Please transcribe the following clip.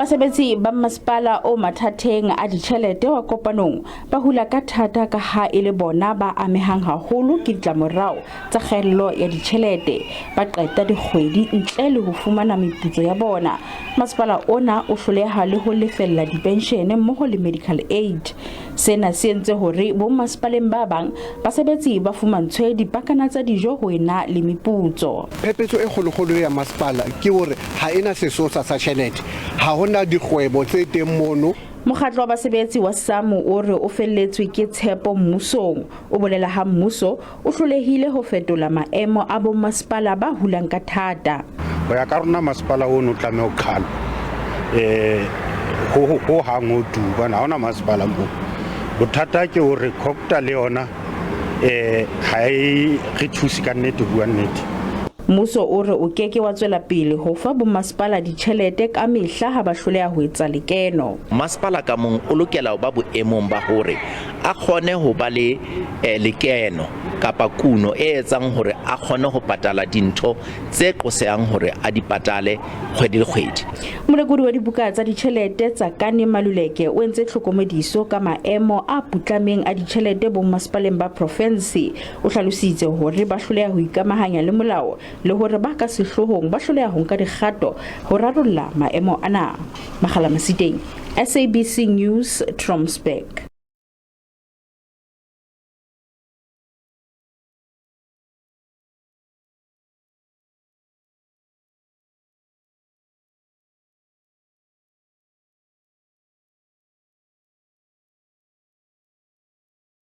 Basebetsi ba masepala o mathateng a ditjhelete wa kopanong ba hula ka thata ka ha e le bona ba amehang haholo ke ditlamorao tsa kgaello ya ditjhelete ba qeta dikgwedi ntle le ho fumana meputso ya bona. Masepala ona o hloleha le ho lefella dipenshene mmoho le medical aid. Sena se entse hore bo masepaleng ba bang basebetsi ba fumantshwe dipakana tsa dijo ho ena le meputso. Phepetso e kgolokgolo ya masepala ke hore ha ena sesosa sa tjhelete, ha hona dikgwebo tse teng mono. Mokgatlo wa basebetsi wa SAMU o re o felletswe ke tshepo mmusong. O bolela ha mmuso o hlolehile ho fetola maemo a bo masepala ba hulang ka thata. Ho ya ka rona masepala ono tlameha ho qhala ho hang ho tuba na hona masepala mo. Bothata ke hore COGTA le yona ha e re thusi ka nnete bua nnete. Mmuso o re o keke wa tswela pele ho fa bo masepala ditjhelete ka mehla ha ba hloleha ho etsa lekeno. Masepala ka mong o lokela ho ba boemong ba hore a kgone ho ba le lekeno kapa kuno e etsang hore a kgone ho patala dintho tse qosehang hore a di patale kgwedi le kgwedi. Molekodi wa dibuka tsa ditjhelete tsa Kane Maluleke o entse tlhokomediso ka maemo a putlameng a ditjhelete bo masepaleng ba province. O hlalositse hore ba hloleha ho ikamahanya le molao le hore ba ka sehlohong ba hloleha ho nka dikgato ho rarolla maemo ana. Makgala Masiteng, SABC News, Tromsburg.